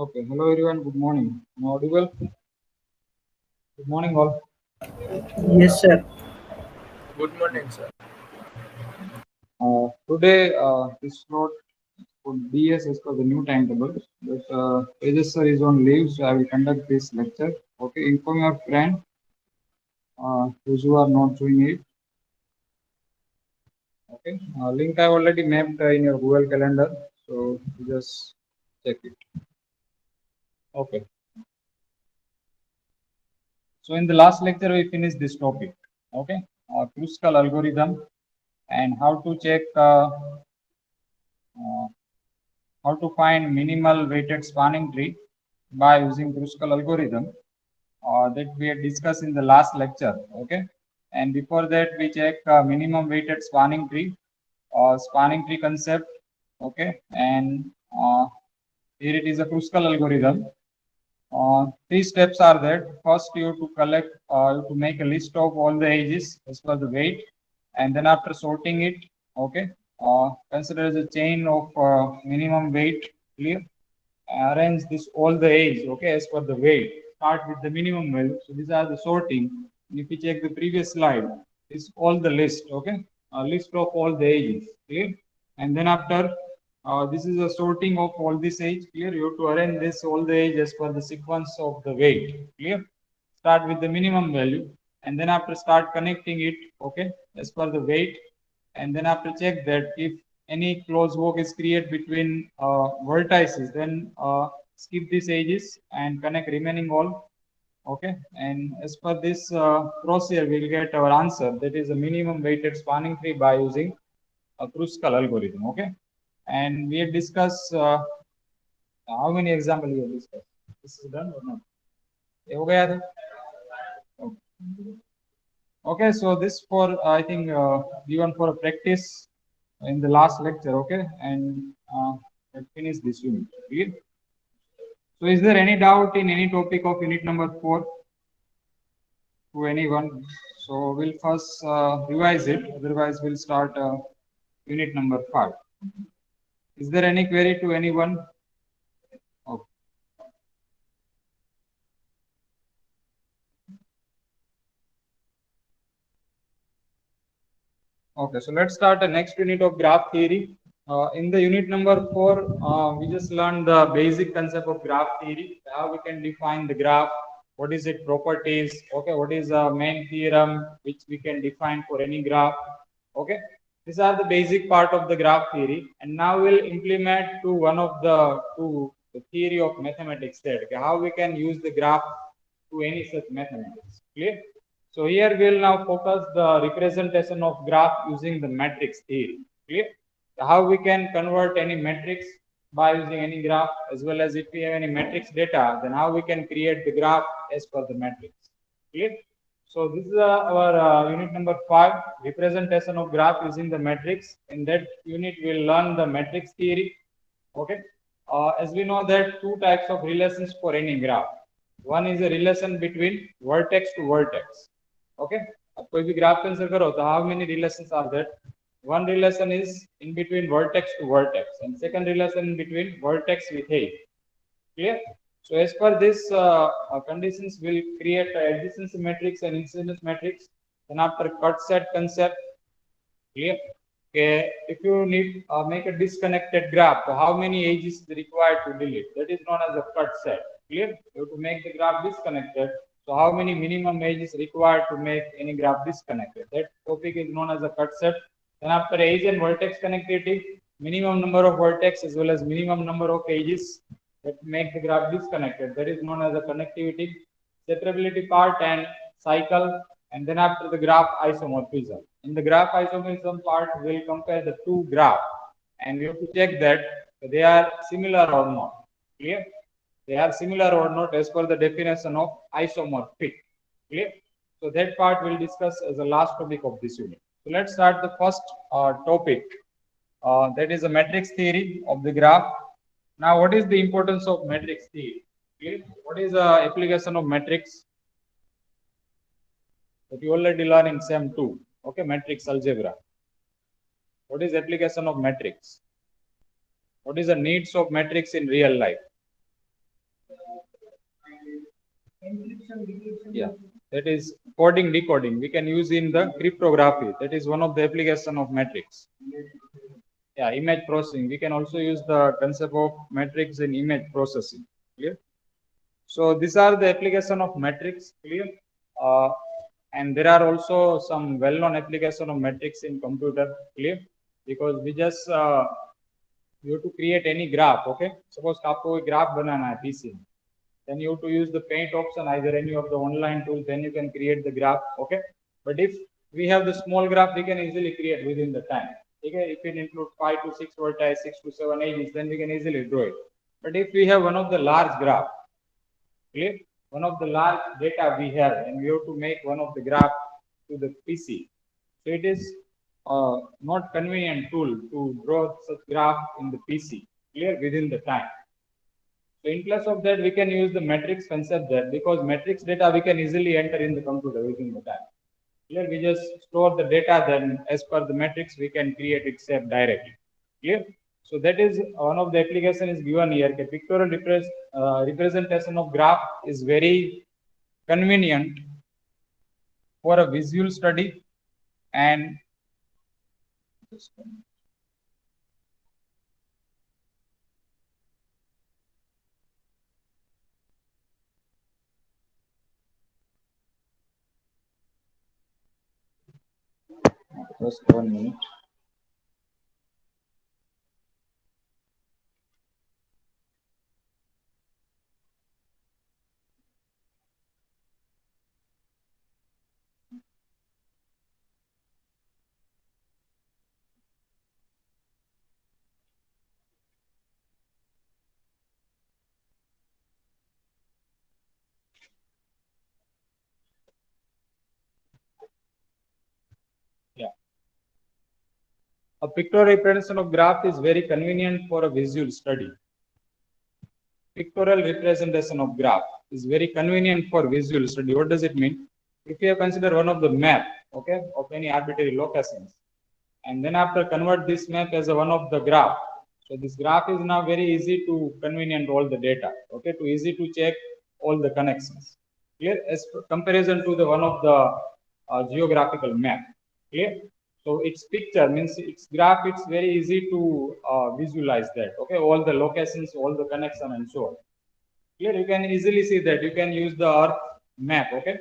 Okay, hello everyone, good morning. Am I audible? Good morning, all. Yes, sir. Good morning, sir. Today, this slot for DS is for the new timetable. But Tejas sir is on leave, so I will conduct this lecture. Okay, inform your friend, those who are not doing it. Okay, link I already mapped in your Google Calendar, so you just check it. Okay, so in the last lecture, we finished this topic. Okay, Kruskal algorithm and how to check. Uh, how to find minimal weighted spanning tree by using Kruskal algorithm that we had discussed in the last lecture. Okay, and before that we check minimum weighted spanning tree concept. Okay, and here it is a Kruskal algorithm. Three steps are there. First, you have to make a list of all the edges as per the weight, and then after sorting it, okay, consider as a chain of minimum weight. Clear. Arrange this all the edge, okay, as per the weight. Start with the minimum value. So these are the sorting. If you check the previous slide, this all the list, okay, a list of all the edges. Clear. And then after this is a sorting of all this age. Clear. You have to arrange this all the age as per the sequence of the weight. Clear. Start with the minimum value, and then after start connecting it, okay, as per the weight, and then after check that if any close walk is created between vertices, then skip these edges and connect remaining all. Okay, and as per this procedure, we'll get our answer. That is a minimum weighted spanning tree by using a Kruskal algorithm. Okay, and we have discussed how many examples we have discussed. This is done or not? ये हो गया था? Okay. Okay, so this for I think given for a practice in the last lecture. Okay, and let's finish this unit. Clear? So, is there any doubt in any topic of unit number 4 to anyone? So, we'll first revise it. Otherwise, we'll start unit number 5. Is there any query to anyone? Okay. Okay, so let's start the next unit of graph theory. In the unit number 4, we just learned the basic concept of graph theory, how we can define the graph, what is its properties, okay, what is the main theorem which we can define for any graph, okay. These are the basic part of the graph theory, and now we'll implement to one of the theory of mathematics that okay, how we can use the graph to any such mathematics. Clear? So here we will now focus the representation of graph using the matrix theory. Clear? How we can convert any matrix by using any graph, as well as if we have any matrix data, then how we can create the graph as per the matrix. Clear? So this is our unit number 5, representation of graph using the matrix. In that unit, we'll learn the matrix theory. Okay. As we know that two types of relations for any graph. One is a relation between vertex to vertex. Okay. अब कोई भी graph consider करो तो how many relations are there? One relation is in between vertex to vertex, and second relation in between vertex with edge. Clear? So as per this conditions, will create adjacency matrix and incidence matrix. Then after cut set concept, clear? Okay, if you need make a disconnected graph, so how many edges is required to delete? That is known as a cut set. Clear? You have to make the graph disconnected. So how many minimum edges required to make any graph disconnected? That topic is known as a cut set. Then after edge and vertex connectivity, minimum number of vertex as well as minimum number of edges that make the graph disconnected. That is known as a connectivity, separability part and cycle. And then after the graph isomorphism. In the graph isomorphism part, we'll compare the two graphs and we have to check that they are similar or not. Clear? They are similar or not as per the definition of isomorphic. Clear? So that part we'll discuss as the last topic of this unit. So let's start the first topic. That is a matrix theory of the graph. Now, what is the importance of matrix theory? Clear? What is the application of matrix? That you already learned in SEM 2. Okay, matrix algebra. What is application of matrix? What is the needs of matrix in real life? Yeah, that is coding, decoding. We can use in the cryptography. That is one of the application of matrix. Yeah, image processing. We can also use the concept of matrix in image processing. Clear? So these are the application of matrix. Clear? And there are also some well-known application of matrix in computer. Clear? Because we just you have to create any graph. Okay. Suppose आपको एक graph बनाना है PC में. Then you have to use the paint option, either any of the online tools, then you can create the graph. Okay. But if we have the small graph, we can easily create within the time. Okay. If it includes 5 to 6 vertices, 6 to 7 edges, then we can easily draw it. But if we have one of the large graph, clear, one of the large data we have, and we have to make one of the graph to the PC. So it is not convenient tool to draw such graph in the PC, clear, within the time. So in place of that, we can use the matrix concept there, because matrix data we can easily enter in the computer within the time. Here we just store the data, then as per the matrix, we can create it shape directly. Clear? So that is one of the application is given here. Okay, pictorial representation of graph is very convenient for a visual study, and just 1 minute. Yeah. A pictorial representation of graph is very convenient for a visual study. Pictorial representation of graph is very convenient for visual study. What does it mean? If you consider one of the map, okay, of any arbitrary locations, and then after convert this map as a one of the graph. So this graph is now very easy to convenient all the data, okay, to easy to check all the connections. Clear? As comparison to the one of the geographical map. Clear? So its picture means its graph, it's very easy to visualize that. Okay, all the locations, all the connection, and so on. Here you can easily see that you can use the Earth map. Okay,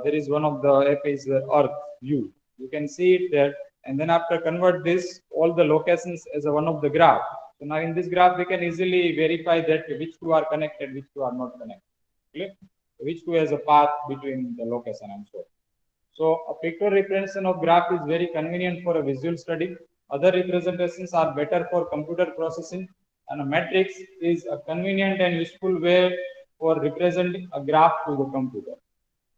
there is one of the app is the Earth view. You can see it there, and then after convert this all the locations as a one of the graph. So now in this graph we can easily verify that which two are connected, which two are not connected. Clear? Which two has a path between the location and so on. So a pictorial representation of graph is very convenient for a visual study. Other representations are better for computer processing, and a matrix is a convenient and useful way for representing a graph to the computer.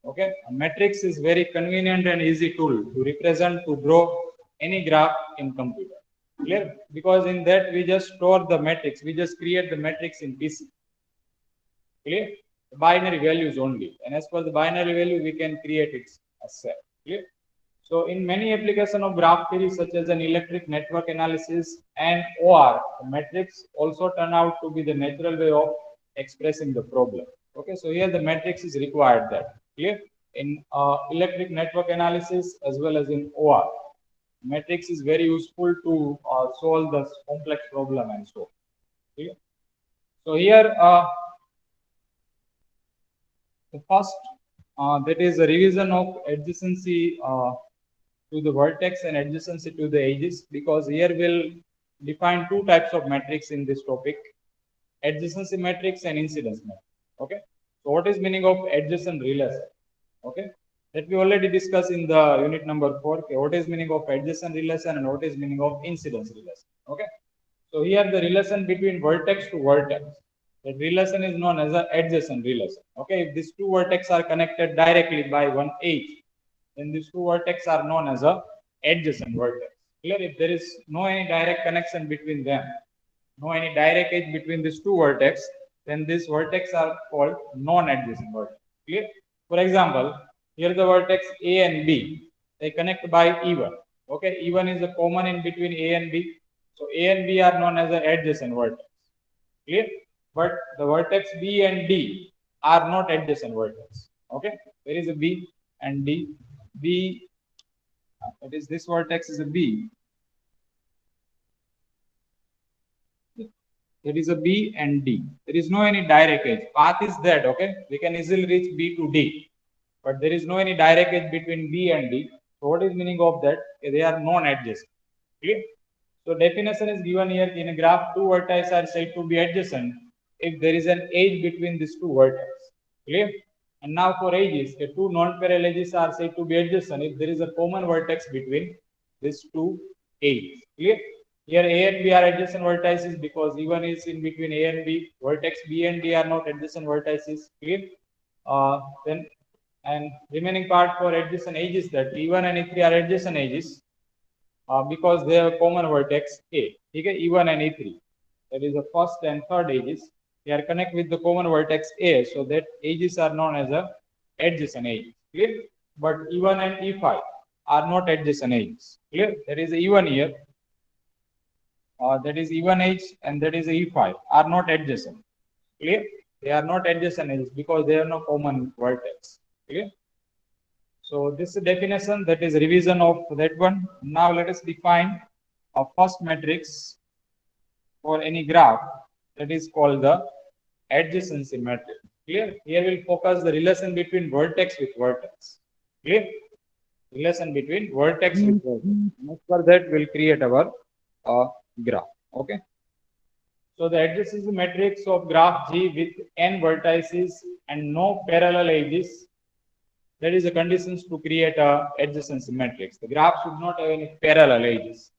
Okay, a matrix is very convenient and easy tool to represent, to draw any graph in computer. Clear? Because in that we just store the matrix, we just create the matrix in PC. Clear? The binary values only, and as per the binary value, we can create it as set. Clear? So in many applications of graph theory, such as an electric network analysis and OR, the matrix also turn out to be the natural way of expressing the problem. Okay, so here the matrix is required there. Clear? In electric network analysis as well as in OR, matrix is very useful to solve the complex problem and so on. Clear? So here the first that is a revision of adjacency to the vertex and adjacency to the edges, because here we'll define two types of matrix in this topic: adjacency matrix and incidence matrix. Okay, so what is meaning of adjacent relation? Okay, that we already discussed in the unit number 4. Okay, what is meaning of adjacent relation and what is meaning of incidence relation? Okay, so here the relation between vertex to vertex, that relation is known as an adjacent relation. Okay, if these two vertex are connected directly by one edge, then these two vertex are known as a adjacent vertex. Clear? If there is no any direct connection between them, no any direct edge between these two vertex, then these vertex are called non-adjacent vertex. Clear? For example, here the vertex A and B, they connect by E1. Okay, E1 is a common in between A and B. So A and B are known as an adjacent vertex. Clear? But the vertex B and D, are not adjacent vertex. Okay, there is a B and D. B, that is this vertex is a B. There is a B and D. There is no any direct edge. Path is that, okay? We can easily reach B to D, but there is no any direct edge between B and D. So what is meaning of that? They are non-adjacent. Clear? So definition is given here. In a graph, two vertices are said to be adjacent if there is an edge between these two vertices. Clear? And now for edges, the two non-parallel edges are said to be adjacent if there is a common vertex between these two edges. Clear? Here A and B are adjacent vertices because E1 is in between A and B. Vertex B and D are not adjacent vertices. Clear? Then and remaining part for adjacent edges, that E1 and E3 are adjacent edges because they have a common vertex A. Okay? E1 and E3. That is the first and third edges. They are connected with the common vertex A, so that edges are known as a adjacent edges. Clear? But E1 and E5 are not adjacent edges. Clear? There is a E1 here. That is E1 edge and that is E5 are not adjacent. Clear? They are not adjacent edges because they have no common vertex. Clear? So this is definition, that is revision of that one. Now let us define a first matrix for any graph, that is called the adjacency matrix. Clear? Here we'll focus the relation between vertex with vertex. Clear? Relation between vertex with vertex. Next for that we'll create our graph. Okay. So the adjacency matrix of graph G with n vertices and no parallel edges, that is the conditions to create a adjacency matrix. The graph should not have any parallel edges.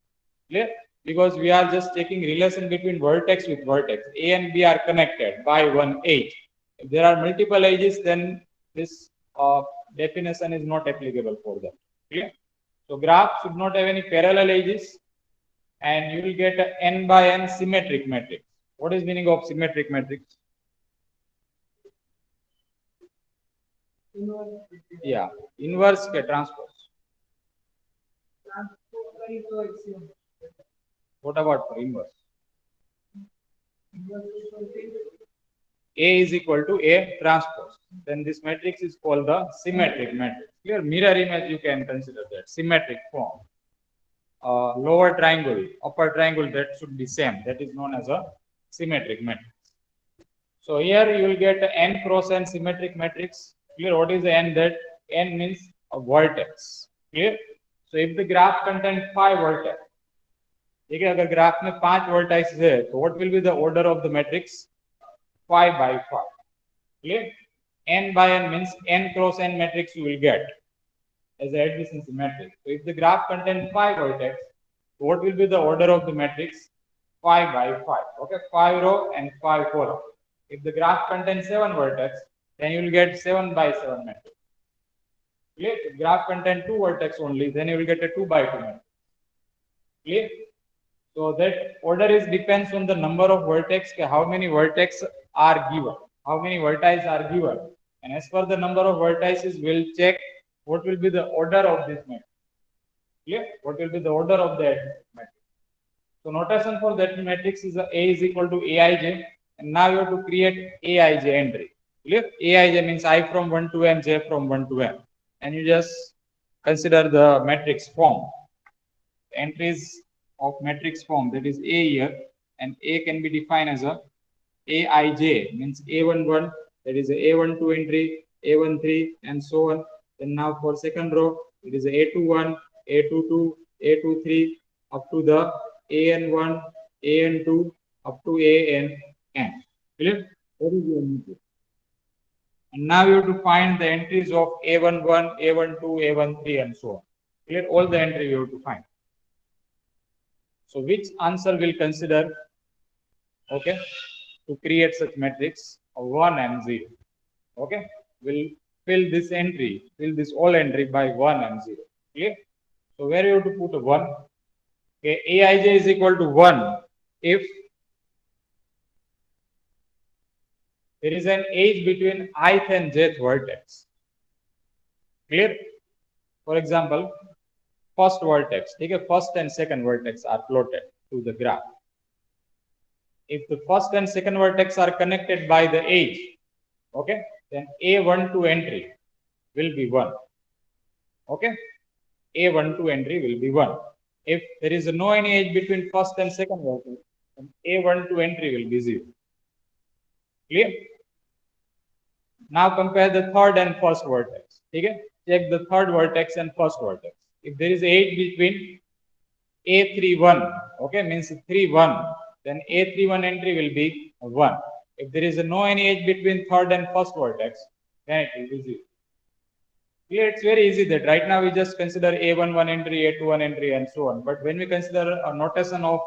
Clear? Because we are just taking relation between vertex with vertex. A and B are connected by one edge. If there are multiple edges, then this definition is not applicable for them. Clear? So graph should not have any parallel edges, and you will get a n by n symmetric matrix. What is meaning of symmetric matrix? Yeah, inverse ke transpose. What about for inverse? A is equal to A transpose. Then this matrix is called the symmetric matrix. Clear? Mirror image, you can consider that. Symmetric form. Lower triangle, upper triangle, that should be same. That is known as a symmetric matrix. So here you will get n cross n symmetric matrix. Clear? What is the n? That n means a vertex. Clear? So if the graph contains 5 vertex, ठीक है, अगर graph में 5 vertices है, तो what will be the order of the matrix? 5 by 5. Clear? N by n means n cross n matrix you will get as a adjacency matrix. So if the graph contains 5 vertex, what will be the order of the matrix? 5 by 5. Okay, 5 row and 5 column. If the graph contains 7 vertex, then you will get 7 by 7 matrix. Clear? If graph contains 2 vertex only, then you will get a 2 by 2 matrix. Clear? So that order is depends on the number of vertex, how many vertex are given, how many vertices are given, and as per the number of vertices, we'll check what will be the order of this matrix. Clear? What will be the order of that matrix? So notation for that matrix is A is equal to Aij, and now you have to create Aij entry. Clear? Aij means I from 1 to n, j from 1 to n, and you just consider the matrix form. The entries of matrix form, that is A here, and A can be defined as a Aij, means A11, that is a A12 entry, A13, and so on. Then now for second row, it is A21, A22, A23, up to the AN1, AN2, up to ANN. Clear? What is your entry? And now you have to find the entries of A11, A12, A13, and so on. Clear? All the entry you have to find. So which answer will consider, okay, to create such matrix of 1 and 0. Okay, we'll fill this entry, fill this all entry by 1 and 0. Clear? So where you have to put a 1? Okay, Aij is equal to 1 if there is an edge between ith and jth vertex. Clear? For example, first vertex, okay, first and second vertex are plotted to the graph. If the first and second vertex are connected by the edge, Okay, then A12 entry will be 1. Okay, A12 entry will be 1. If there is no any edge between first and second vertex, then A12 entry will be 0. Clear? Now compare the third and first vertex. Okay? Check the third vertex and first vertex. If there is edge between A31, okay, means 31, then A31 entry will be 1. If there is no any edge between third and first vertex, then it will be 0. Clear? It's very easy that right now we just consider A11 entry, A21 entry, and so on. But when we consider a notation of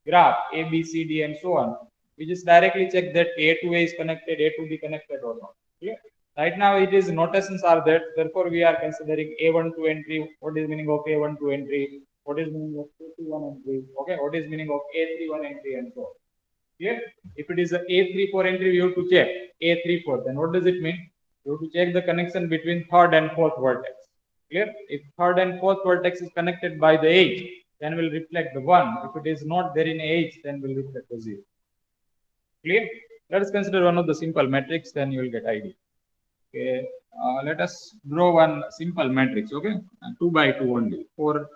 graph A, B, C, D, and so on, we just directly check that A2A is connected, A2B connected or not. Clear? Right now it is notations are that, therefore we are considering A12 entry. What is meaning of A12 entry? What is meaning of A21 entry? Okay, what is meaning of A31 entry and so on. Clear? If it is a A34 entry, we have to check A34. Then what does it mean? You have to check the connection between third and fourth vertex. Clear? If third and fourth vertex is connected by the edge, then will reflect the 1. If it is not there in edge, then will reflect the 0. Clear? Let us consider one of the simple matrix, then you will get idea. Okay, let us draw one simple matrix. Okay, 2 by 2 only, 4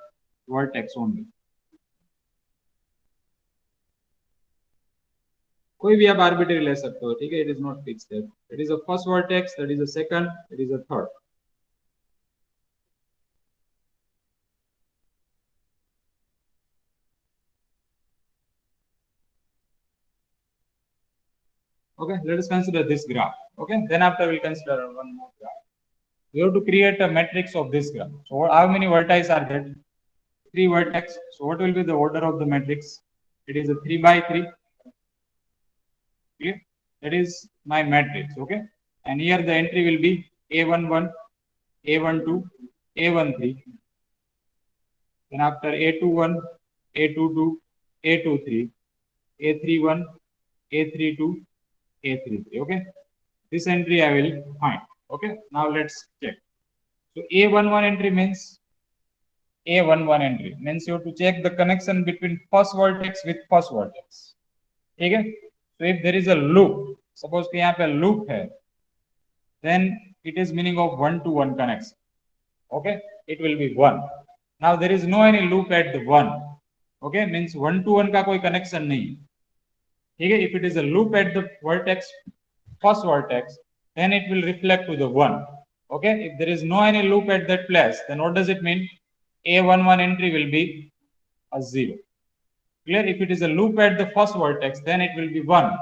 vertex only. कोई भी आप arbitrary ले सकते हो, ठीक है? It is not fixed that it is a first vertex, that is a second, it is a third. Okay, let us consider this graph. Okay, then after we'll consider one more graph. We have to create a matrix of this graph. So how many vertices are there? 3 vertex. So what will be the order of the matrix? It is a 3 by 3. Clear? That is my matrix. Okay, and here the entry will be A11, A12, A13. Then after A21, A22, A23, A31, A32, A33. Okay, this entry I will find. Okay, now let's check. So A11 entry means A11 entry means you have to check the connection between first vertex with first vertex. Okay, so if there is a loop, suppose कि यहाँ पे loop है, then it is meaning of 1-to-1 connection. Okay, it will be 1. Now there is no any loop at the 1. Okay, means 1-to-1 का कोई connection नहीं. Okay, if it is a loop at the vertex, first vertex, then it will reflect to the 1. Okay, if there is no any loop at that place, then what does it mean? A11 entry will be a 0. Clear? If it is a loop at the first vertex, then it will be 1.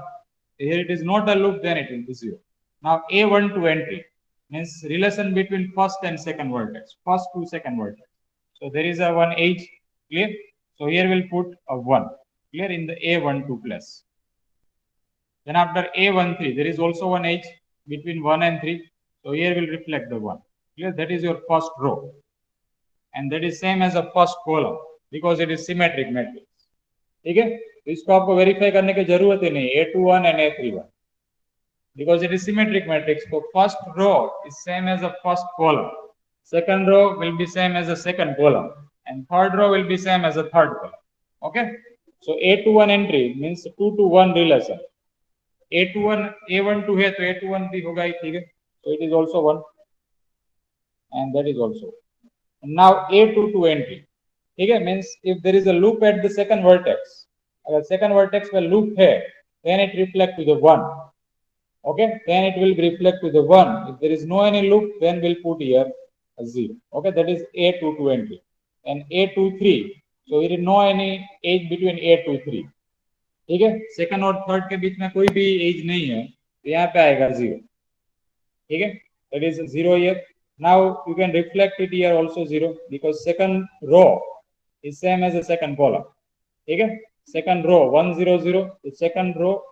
Here it is not a loop, then it will be 0. Now A12 entry means relation between first and second vertex, first to second vertex. So there is a 1 edge. Clear? So here we'll put a 1. Clear? In the A12 place. Then after A13, there is also one edge between 1 and 3. So here will reflect the 1. Clear? That is your first row. And that is same as a first column because it is symmetric matrix. ठीक है? तो इसको आपको verify करने की जरूरत ही नहीं. A21 and A31 because it is symmetric matrix. So first row is same as the first column. Second row will be same as the second column, and third row will be same as the third column. Okay? So A21 entry means 2-to-1 relation. A21 A12 है तो A21 भी होगा ही, ठीक है? So it is also 1, and that is also. And now A22 entry, ठीक है? Means if there is a loop at the second vertex, अगर second vertex में loop है, then it reflect to the 1. Okay, then it will reflect to the 1. If there is no any loop, then we'll put here a 0. Okay, that is A22 entry. And A23, so there is no any edge between A23. ठीक है? Second और third के बीच में कोई भी as नहीं है, तो यहाँ पे आएगा 0. ठीक है? That is 0 here. Now you can reflect it here also 0 because second row is same as the second column. ठीक है? Second row 1 0 0, the second row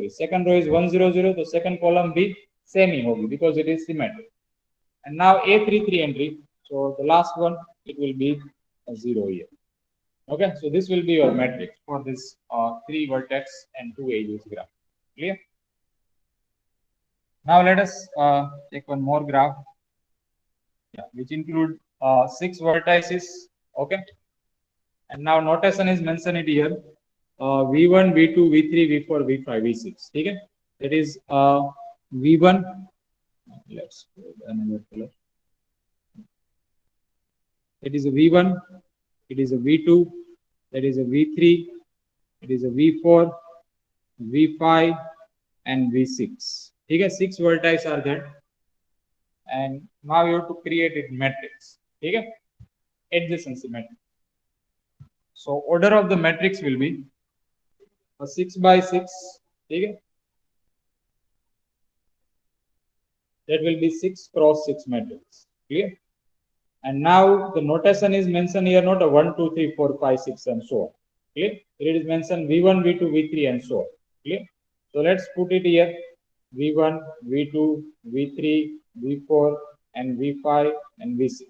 second row is 1 0 0, the second column भी same ही होगी because it is symmetric. And now A33 entry, so the last one it will be a 0 here. Okay, so this will be your matrix for this 3 vertex and 2 edges graph. Clear? Now let us take one more graph, which include 6 vertices. Okay, and now notation is mentioned here: V1, V2, V3, V4, V5, V6. ठीक है? that is V1. Let's go another color. It is a V1, it is a V2, that is a V3, it is a V4, V5 and V6. Okay, 6 vertices are there. And now you have to create a matrix. Okay, adjacency matrix. So order of the matrix will be a 6 by 6. Okay, that will be 6 cross 6 matrix. Clear? And now the notation is mentioned here, not a 1, 2, 3, 4, 5, 6 and so on. Clear? It is mentioned V1, V2, V3 and so on. Clear? So let's put it here. V1, V2, V3, V4 and V5 and V6.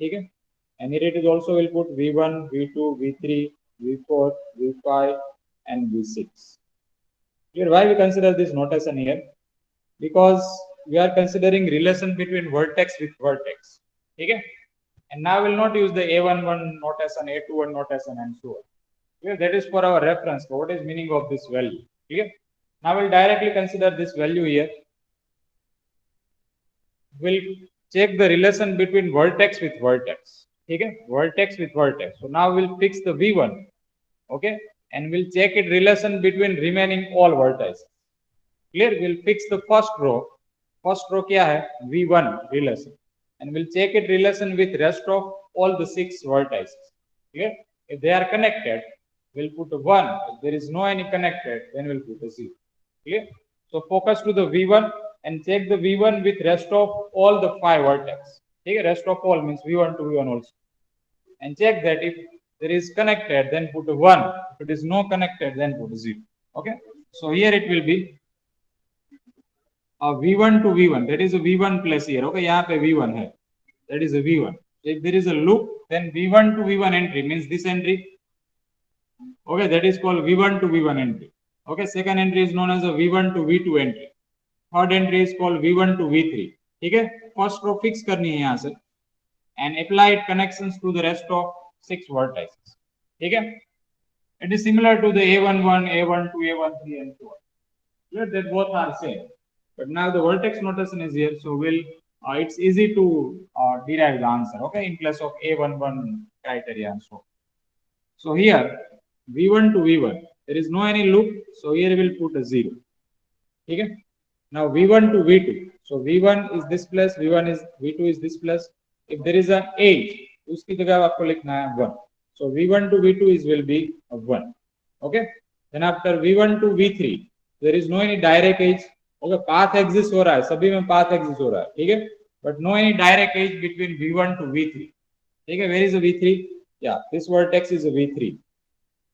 Okay? And here it is also will put V1, V2, V3, V4, V5 and V6. Clear? Why we consider this notation here? Because we are considering relation between vertex with vertex. Okay? And now we will not use the A11 notation, A21 notation and so on. Okay? That is for our reference. What is meaning of this value? Okay? Now we'll directly consider this value here. We'll check the relation between vertex with vertex. Okay? Vertex with vertex. So now we'll fix the V1. Okay? And we'll check it relation between remaining all vertices. Clear? We'll fix the first row. First row kya hai? V1 relation. And we'll check it relation with rest of all the 6 vertices. Clear? If they are connected, we'll put a 1. If there is no any connected, then we'll put a 0. Clear? So focus to the V1 and check the V1 with rest of all the 5 vertex. Okay? Rest of all means V1 to V1 also. And check that if there is connected, then put a 1. If it is no connected, then put a 0. Okay? So here it will be V1 to V1. That is a V1 plus here. Okay, यहाँ पे V1 है. That is a V1. If there is a loop, then V1 to V1 entry means this entry. Okay, that is called V1 to V1 entry. Okay, second entry is known as a V1 to V2 entry. Third entry is called V1 to V3. ठीक है? First row fix करनी है यहाँ से. And apply it connections to the rest of 6 vertices. ठीक है? It is similar to the A11, A12, A13 and so on. Clear that both are same. But now the vertex notation is here, so it's easy to derive the answer, okay, in place of A11 criteria and so on. So here, V1 to V1, there is no any loop, so here we will put a 0. Okay? Now V1 to V2, so V1 is this place, V2 is this place. If there is an edge, उसकी जगह आपको लिखना है 1. So V1 to V2 will be a 1. Okay? Then after V1 to V3, there is no any direct edge. Okay, path exists हो रहा है, सभी में path exists हो रहा है, ठीक है? But no any direct edge between V1 to V3. ठीक है? Where is a V3? Yeah, this vertex is a V3.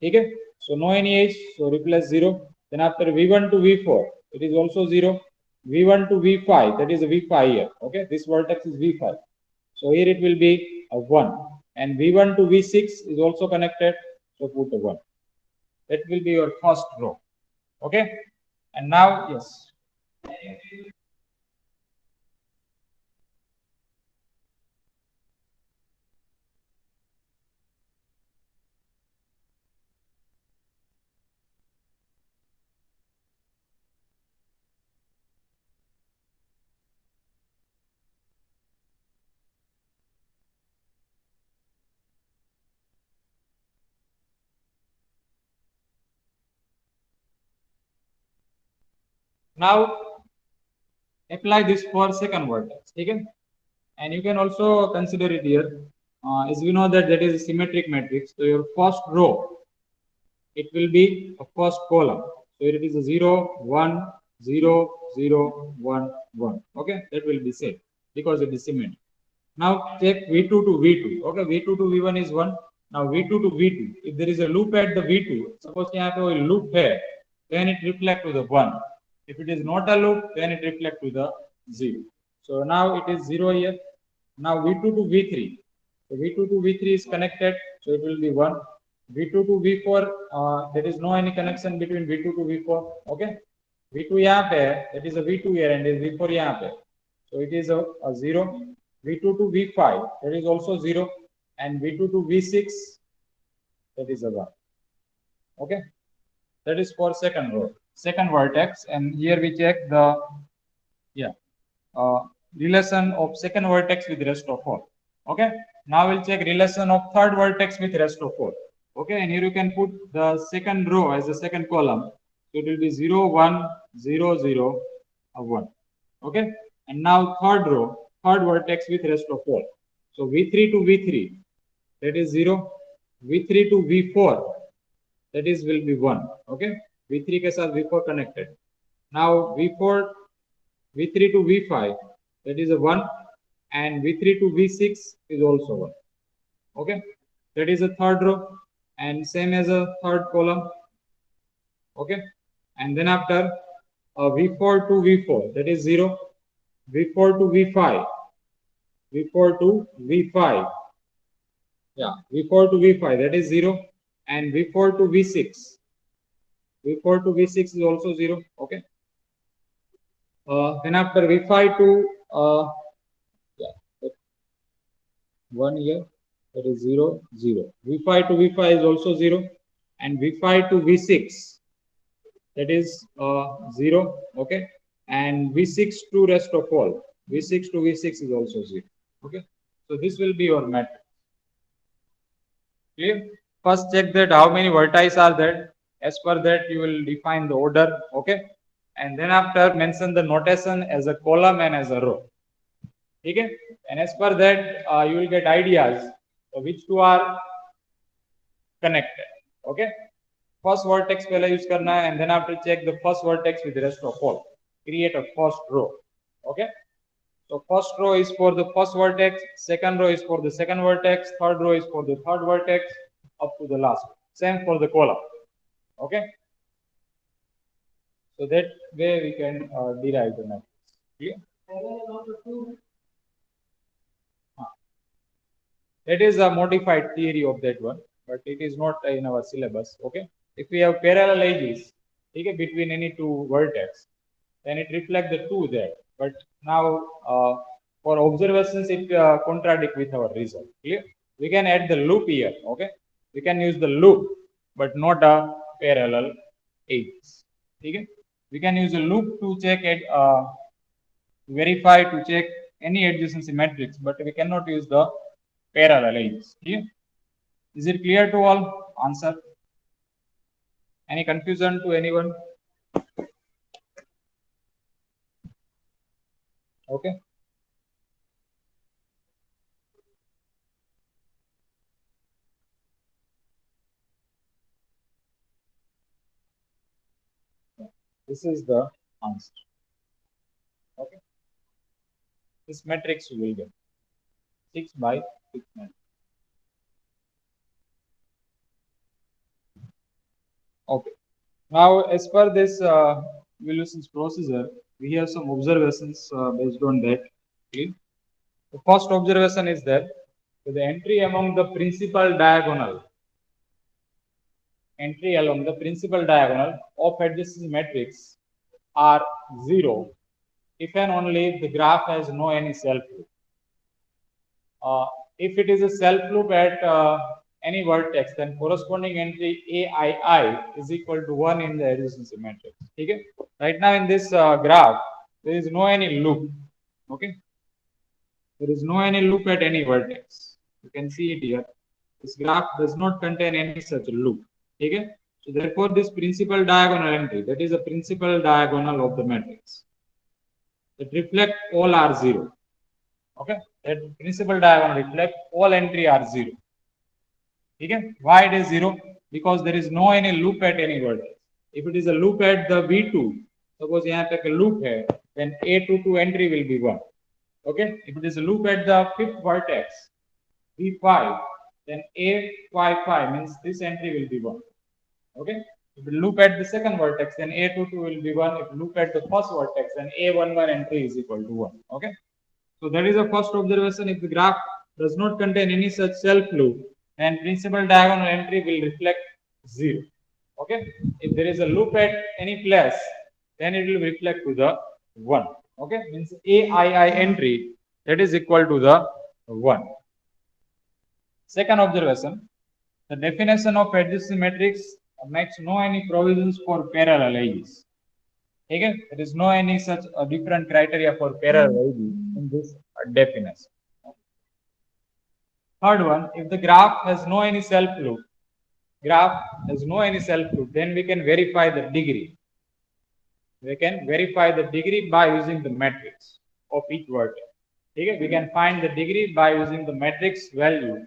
ठीक है? So no any edge, so replace 0. Then after V1 to V4, it is also 0. V1 to V5, that is a V5 here. Okay, this vertex is V5. So here it will be a 1. And V1 to V6 is also connected, so put a 1. That will be your first row. Okay? And now, yes. Now apply this for second vertex. Okay? And you can also consider it here. As we know that is a symmetric matrix. So your first row, it will be a first column. So it is a 0, 1, 0, 0, 1, 1. Okay? That will be same because it is symmetric. Now take V2 to V2. Okay? V2 to V1 is 1. Now V2 to V2. If there is a loop at the V2, suppose यहाँ पे कोई loop है, then it reflect to the 1. If it is not a loop, then it reflect to the 0. So now it is 0 here. Now V2 to V3. So V2 to V3 is connected, so it will be 1. V2 to V4, there is no any connection between V2 to V4. Okay? V2 यहाँ पे है, that is a V2 here and is V4 यहाँ पे. So it is a 0. V2 to V5, that is also 0. And V2 to V6, that is a 1. Okay? That is for second row, second vertex, and here we check the relation of second vertex with rest of all. Okay. Now we'll check relation of third vertex with rest of all. Okay, and here you can put the second row as the second column. So it will be 0, 1, 0, 0, 1. Okay, and now third row, third vertex with rest of all. So V3 to V3, that is 0. V3 to V4, that is will be 1. Okay, V3 के साथ V4 connected. Now V4, V3 to V5, that is a 1, and V3 to V6 is also 1. Okay, that is a third row, and same as a third column. Okay, and then after V4 to V4, that is 0. V4 to V5, V4 to V5, yeah, V4 to V5, that is 0, and V4 to V6, V4 to V6 is also 0. Okay, then after V5 to 1 here, that is 0, 0. V5 to V5 is also 0, and V5 to V6, that is 0. Okay, and V6 to rest of all, V6 to V6 is also 0. Okay, so this will be your matrix. Clear? First check that how many vertices are there. As per that you will define the order. Okay, and then after mention the notation as a column and as a row. Okay, and as per that you will get ideas which two are connected. Okay, first vertex पहले use करना है, and then after check the first vertex with the rest of all. Create a first row. Okay, so first row is for the first vertex, second row is for the second vertex, third row is for the third vertex, up to the last. Same for the column. Okay, so that way we can derive the matrix. Clear? That is a modified theory of that one, but it is not in our syllabus. Okay, if we have parallel edges, okay, between any two vertex, then it reflects the two there. But now for observations, it contradict with our result. Clear? We can add the loop here. Okay, we can use the loop, but not a parallel edges. Okay, we can use a loop to check it, verify to check any adjacency matrix, but we cannot use the parallel edges. Clear? Is it clear to all? Answer. Any confusion to anyone? Okay. This is the answer. Okay. This matrix you will get 6 by 6 matrix. Okay. Now, as per this evaluations procedure, we have some observations based on that. Okay. The first observation is that the entry among the principal diagonal, entry along the principal diagonal of adjacency matrix are 0 if and only if the graph has no any self loop. If it is a self loop at any vertex, then corresponding entry AII is equal to 1 in the adjacency matrix. Okay? Right now in this graph, there is no any loop. Okay? There is no any loop at any vertex. You can see it here. This graph does not contain any such loop. Okay? So therefore, this principal diagonal entry, that is a principal diagonal of the matrix, that reflect all are 0. Okay? That principal diagonal reflect all entry are 0. Okay? Why it is 0? Because there is no any loop at any vertex. If it is a loop at the V2, suppose यहाँ पे एक loop है, then A22 entry will be 1. Okay? If it is a loop at the fifth vertex, V5, then A55 means this entry will be 1. Okay? If you loop at the second vertex, then A22 will be 1. If you loop at the first vertex, then A11 entry is equal to 1. Okay? So that is the first observation. If the graph does not contain any such self loop, then principal diagonal entry will reflect 0. Okay? If there is a loop at any place, then it will reflect to the 1. Okay? Means AII entry, that is equal to the 1. Second observation, the definition of adjacency matrix makes no any provisions for parallel edges. Okay, there is no any such different criteria for parallel edges in this definition. Third one, if the graph has no any self loop, then we can verify the degree. We can verify the degree by using the matrix of each vertex. Okay, we can find the degree by using the matrix value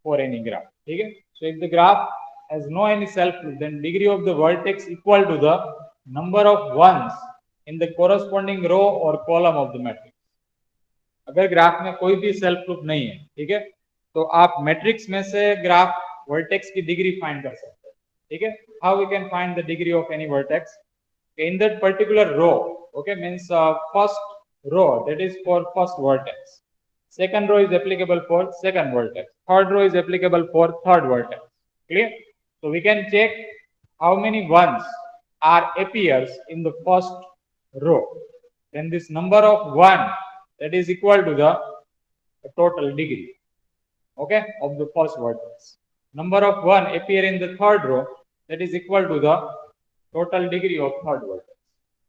for any graph. Okay, so if the graph has no any self loop, then degree of the vertex equal to the number of ones in the corresponding row or column of the matrix. अगर graph में कोई भी self loop नहीं है, ठीक है, तो आप मैट्रिक्स में से ग्राफ वर्टेक्स की डिग्री फाइंड कर सकते हैं. ठीक है, how we can find the degree of any vertex in that particular row. Okay, means first row, that is for first vertex, second row is applicable for second vertex, third row is applicable for third vertex. Clear? So we can check how many ones are appears in the first row, then this number of 1, that is equal to the total degree, okay, of the first vertex. Number of 1 appear in the third row, that is equal to the total degree of third vertex.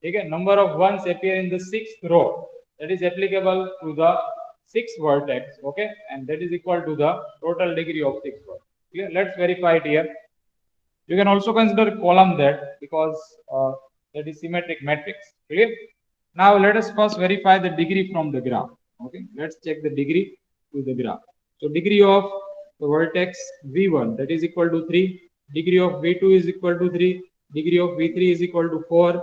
Okay, number of ones appear in the sixth row, that is applicable to the sixth vertex, okay, and that is equal to the total degree of sixth vertex. Okay, let's verify it here. You can also consider column that, because that is symmetric matrix. Okay, now let us first verify the degree from the graph. Okay, let's check the degree to the graph. So degree of the vertex v1, that is equal to 3, degree of v2 is equal to 3, degree of v3 is equal to 4,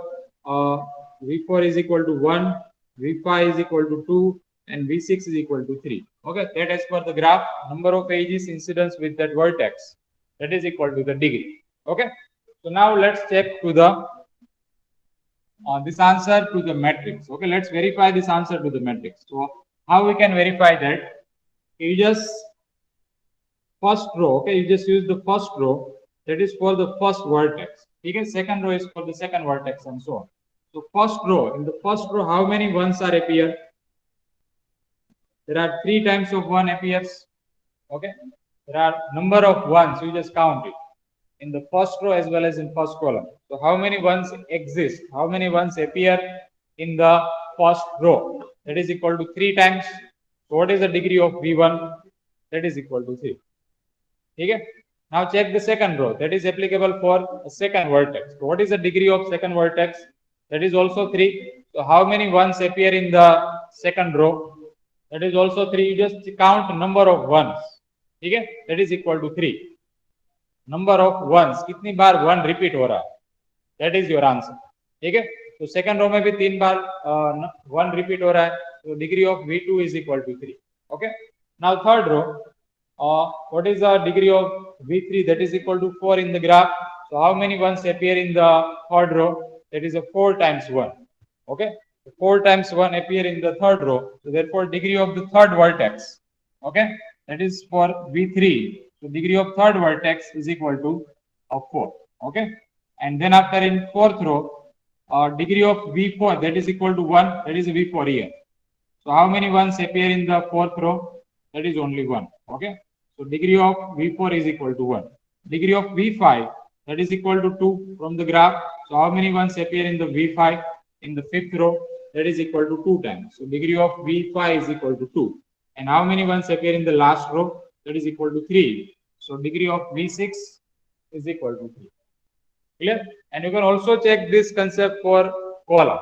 v4 is equal to 1, v5 is equal to 2, and v6 is equal to 3. Okay, that as per the graph, number of edges incidence with that vertex, that is equal to the degree. Okay, so now let's check to the this answer to the matrix. Okay, let's verify this answer to the matrix. So how we can verify that? You just first row, okay, you just use the first row, that is for the first vertex. Okay, second row is for the second vertex, and so on. So first row, in the first row, how many ones are appear? There are 3 times of 1 appears. Okay, there are number of ones, you just count it in the first row as well as in first column. So how many ones exist? How many ones appear in the first row? That is equal to 3 times. So what is the degree of v1? That is equal to 3. Okay. Now check the second row, that is applicable for a second vertex. So what is the degree of second vertex? That is also 3. So how many ones appear in the second row? That is also 3. You just count number of ones. Okay, that is equal to 3. Number of ones, कितनी बार 1 repeat हो रहा है? That is your answer. ठीक है, तो second row में भी 3 बार 1 repeat हो रहा है, so degree of v2 is equal to 3. Okay, now third row, what is the degree of v3? That is equal to 4 in the graph. So how many ones appear in the third row? That is a 4 times 1. Okay, 4 times 1 appear in the third row, so therefore degree of the third vertex, okay, that is for v3. So degree of third vertex is equal to 4. Okay, and then after in fourth row, degree of v4, that is equal to 1. That is v4 here. So how many ones appear in the fourth row? That is only 1. Okay, so degree of v4 is equal to 1. Degree of v5, that is equal to 2 from the graph. So how many ones appear in the v5 in the fifth row? That is equal to 2 times. So degree of v5 is equal to 2. And how many ones appear in the last row? That is equal to 3. So degree of v6 is equal to 3. Clear? And you can also check this concept for column.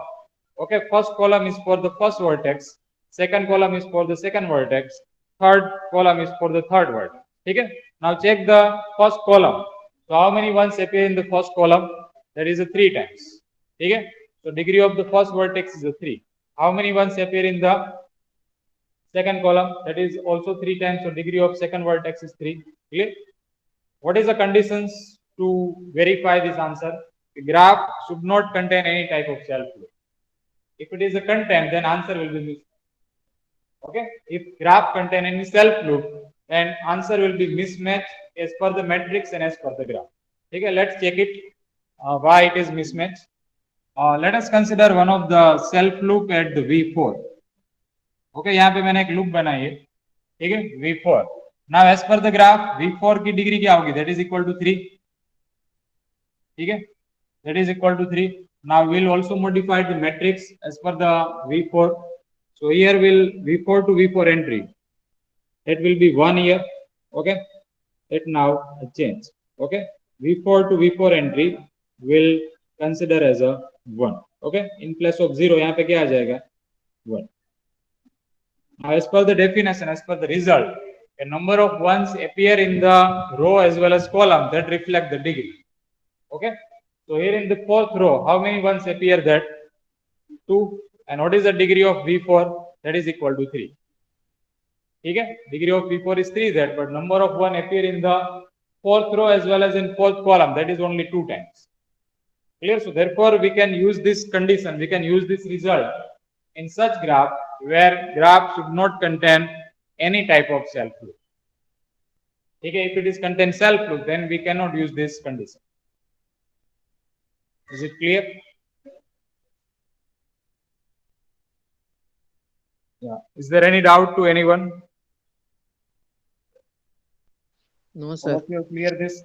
Okay, first column is for the first vertex, second column is for the second vertex, third column is for the third vertex. Okay, now check the first column. So how many ones appear in the first column? That is a 3 times. Okay, so degree of the first vertex is a 3. How many ones appear in the second column? That is also 3 times. So degree of second vertex is 3. Clear? What is the conditions to verify this answer? The graph should not contain any type of self loop. If it is a content, then answer will be missed. Okay, if graph contain any self loop, then answer will be mismatched as per the matrix and as per the graph. Okay, let's check it. Why it is mismatched? Let us consider one of the self loop at the v4. Okay, यहाँ पे मैंने एक loop बनाई है, ठीक है, v4. Now as per the graph, v4 की degree क्या होगी? That is equal to 3. ठीक है, that is equal to 3. Now we'll also modify the matrix as per the V4. So here will V4 to V4 entry, that will be 1 here. Okay, it now change. Okay, V4 to V4 entry will consider as a 1. Okay, in place of 0 यहाँ पे क्या आ जाएगा 1. Now as per the definition, as per the result, a number of ones appear in the row as well as column that reflect the degree. Okay, so here in the fourth row, how many ones appear? That 2. And what is the degree of V4? That is equal to 3. Okay, degree of V4 is 3z, but number of 1 appear in the fourth row as well as in fourth column, that is only 2 times. Clear? So therefore we can use this condition, we can use this result in such graph where graph should not contain any type of self loop. Okay, if it is contain self loop, then we cannot use this condition. Is it clear? Yeah. Is there any doubt to anyone? No, All sir. of you clear this?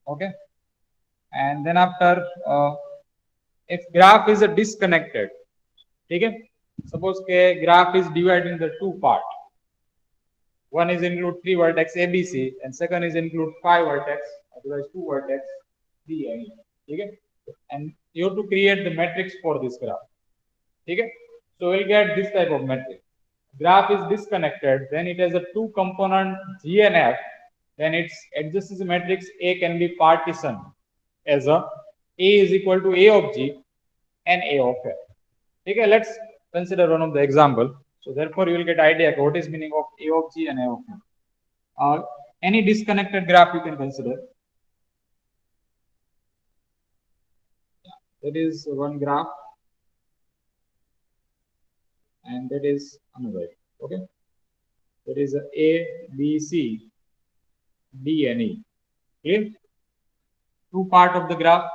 Okay. And then after, if graph is a disconnected, okay, suppose graph is divided into two parts. One is include 3 vertex ABC and second is include 5 vertex, otherwise 2 vertex D and E. Okay, and you have to create the matrix for this graph. Okay, so we'll get this type of matrix. Graph is disconnected, then it has a 2 component G and F, then its adjacency matrix A can be partitioned as a is equal to A of G and A of F. Okay, let's consider one of the example. So therefore you will get idea what is meaning of A of G and A of F. Any disconnected graph you can consider. That is one graph and that is another. Okay, that is A, B, C, D and E. Okay, 2 part of the graph,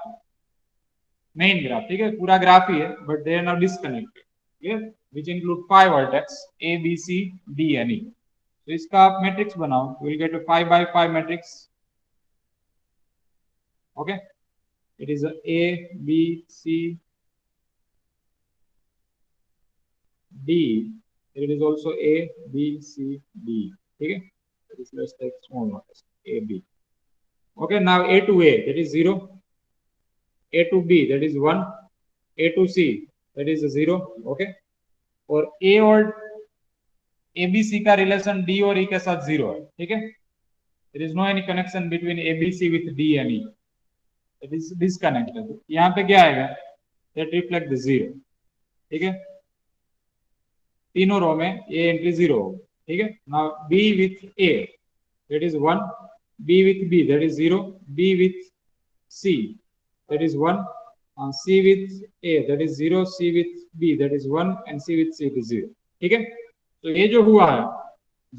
main graph. ठीक है, पूरा graph ही है, but they are now disconnected. Okay, which include 5 vertex A, B, C, D and E. So इसका आप matrix बनाओ, you will get a 5 by 5 matrix. Okay, it is A, B, C, D. It is also A, B, C, D. Okay, let's take small letters A, B. Okay, now A to A, that is 0. A to B, that is 1. A to C, that is 0. Okay, और A और ABC का relation D और E के साथ 0 है. ठीक है, there is no any connection between ABC with D and E. It is disconnected. यहाँ पे क्या आएगा? That reflect the 0. ठीक है, तीनों रो में A एंट्री 0 होगा. ठीक है, now B with A, that is 1. B with B, that is 0. B with C, that is 1. C with A, that is 0. C with B, that is 1. And C with C, it is 0. ठीक है, तो ये जो हुआ है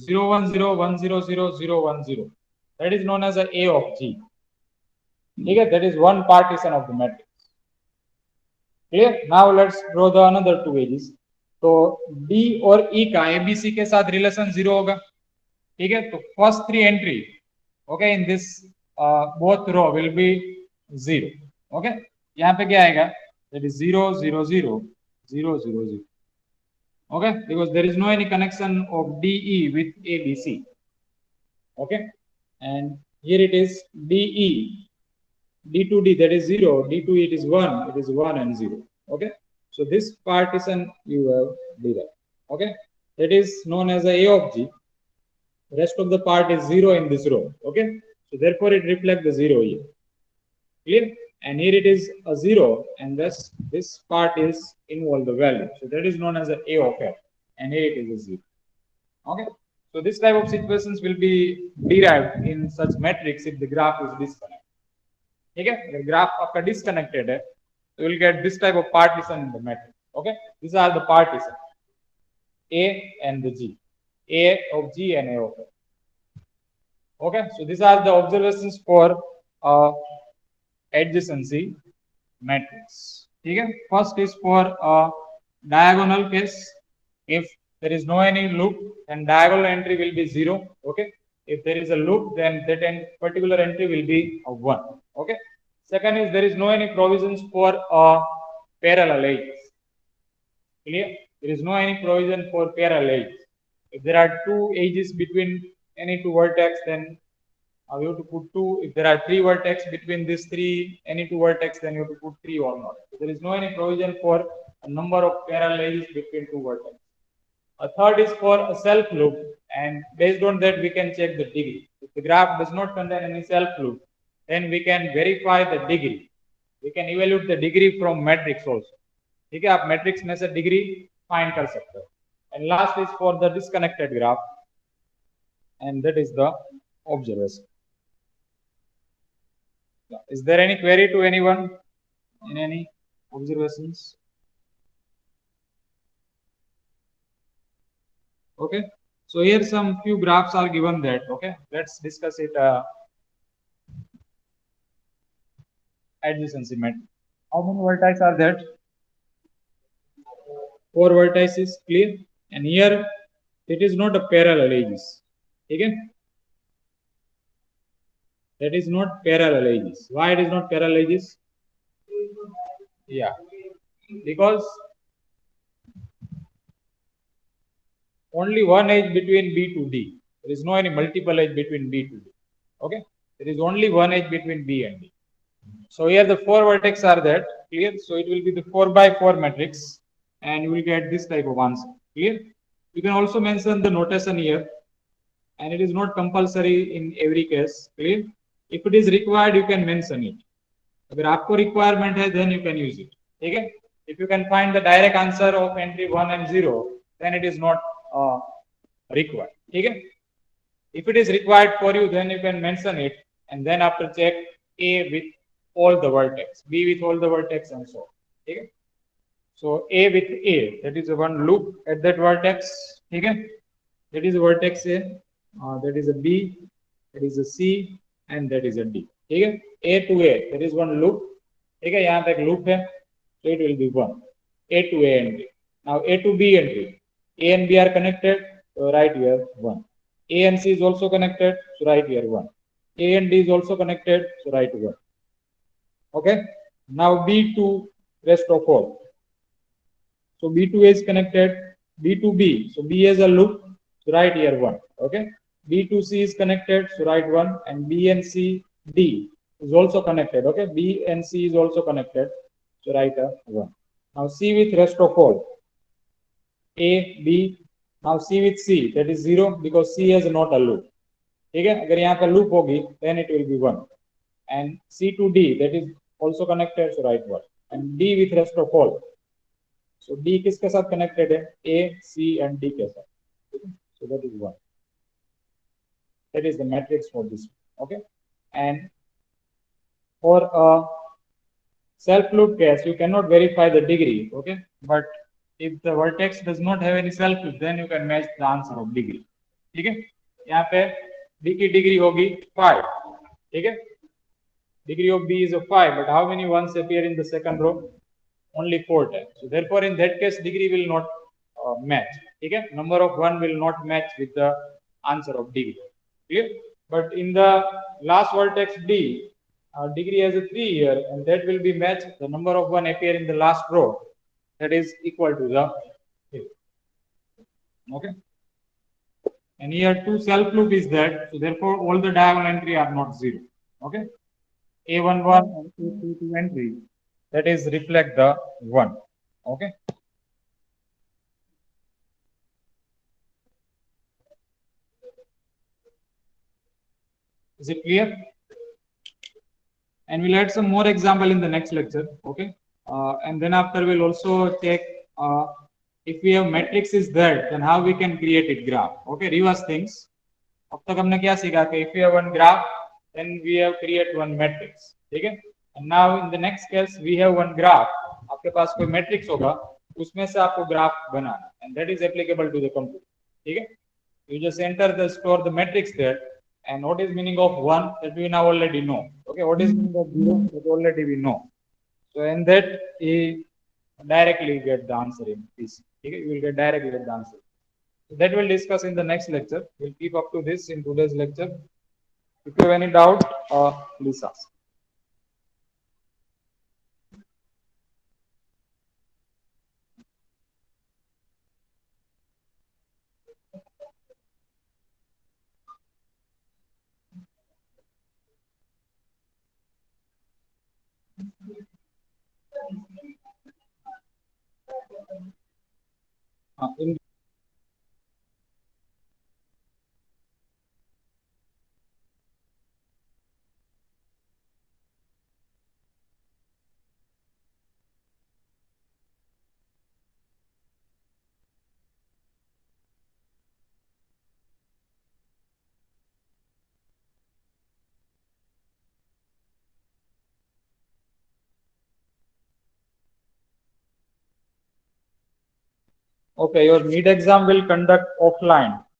0 1 0 1 0 0 0 1 0, that is known as a of G. ठीक है, that is one partition of the matrix. Clear? Now let's draw the another two edges. तो D और E का ABC के साथ रिलेशन 0 होगा. ठीक है, तो first 3 entry okay in this both row will be 0. Okay, यहाँ पे क्या आएगा? That is 0 0 0 0 0 0. Okay, because there is no any connection of DE with ABC. Okay, and here it is DE, D to D, that is 0, D to E, it is 1, it is 1 and 0. Okay, so this partition you have derived. Okay, that is known as a of G. Rest of the part is 0 in this row. Okay, so therefore it reflects the 0 here. Clear? And here it is a 0, and thus this part is involve the value. So that is known as a of F, and here it is a 0. Okay, so this type of situations will be derived in such matrix if the graph is disconnected. Okay, the graph after disconnected, you will get this type of partition in the matrix. Okay, these are the partitions A and the G, A of G and A of F. Okay, so these are the observations for adjacency matrix. Okay, first is for diagonal case. If there is no any loop, then diagonal entry will be 0. Okay, if there is a loop, then that particular entry will be 1. Okay. Second is there is no any provisions for parallel edges. Clear? There is no any provision for parallel edges. If there are two edges between any two vertex, then we have to put two. If there are three vertex between these three, any two vertex, then you have to put three or not. So there is no any provision for a number of parallel edges between two vertex. A third is for a self loop, and based on that we can check the degree. If the graph does not contain any self loop, then we can verify the degree. We can evaluate the degree from matrix also. ठीक है, आप matrix में से degree find कर सकते हो. And last is for the disconnected graph, and that is the observation. Is there any query to anyone in any observations? Okay, so here some few graphs are given that. Okay, let's discuss it. Adjacency matrix. How many vertices are there? 4 vertices, clear? And here it is not a parallel edges. Okay, that is not parallel edges. Why it is not parallel edges? Yeah, because only one edge between B to D. There is no any multiple edge between B to D. Okay, there is only one edge between B and D. So here the 4 vertex are that, clear? So it will be the 4 by 4 matrix, and you will get this type of answer. Clear? You can also mention the notation here, and it is not compulsory in every case. Clear? If it is required, you can mention it. अगर आपको requirement है, then you can use it. ठीक है? If you can find the direct answer of entry 1 and 0, then it is not required. ठीक है? If it is required for you, then you can mention it, and then after check A with all the vertex, B with all the vertex, and so on. Okay? So A with A, that is a one loop at that vertex. Okay? That is a vertex A, that is a B, that is a C, and that is a D. Okay? A to A, that is one loop. Okay? यहाँ पे एक loop है, so it will be one. A to A entry. Now A to B entry. A and B are connected, so write here 1. A and C is also connected, so write here 1. A and D is also connected, so write 1. Okay, now B to rest of all. So B to A is connected, B to B. So B has a loop, so write here 1. Okay, B to C is connected, so write 1. And B and C, D is also connected. Okay, B and C is also connected, so write a 1. Now C with rest of all. A, B. Now C with C, that is 0 because C has not a loop. ठीक है, अगर यहाँ पे loop होगी, then it will be 1. And C to D, that is also connected, so write 1. And D with rest of all. So D किसके साथ connected है? A, C and D के साथ. So that is 1. That is the matrix for this. Okay. And for a self-loop case, you cannot verify the degree. Okay. But if the vertex does not have any self-loop, then you can match the answer of degree. ठीक है? यहाँ पे D की degree होगी 5. ठीक है? Degree of B is a 5, but how many ones appear in the second row? Only 4 times. So therefore, in that case, degree will not match. Okay? Number of 1 will not match with the answer of degree. Clear? But in the last vertex D, degree has a 3 here, and that will be matched. The number of 1 appear in the last row, that is equal to the 3. Okay? And here 2 self loop is that, so therefore all the diagonal entry are not 0. Okay? A11 and A22 entry, that is reflect the 1. Okay. Is it clear? And we'll add some more example in the next lecture. Okay. And then after we'll also take if we have matrix is there, then how we can create it graph. Okay. Reverse things. अब तक हमने क्या सीखा कि if you have one graph, then we have create one matrix. ठीक है? And now in the next case we have one graph. आपके पास कोई matrix होगा, उसमें से आपको graph banana, and that is applicable to the computer. ठीक है? You just enter the store the matrix there, and what is meaning of 1 that we now already know. Okay, what is meaning of 0 that already we know. So in that he directly get the answer in PC. Okay, you will get directly the answer. So that we'll discuss in the next lecture. We'll keep up to this in today's lecture. If you have any doubt, please ask. In Okay, your mid exam will conduct offline.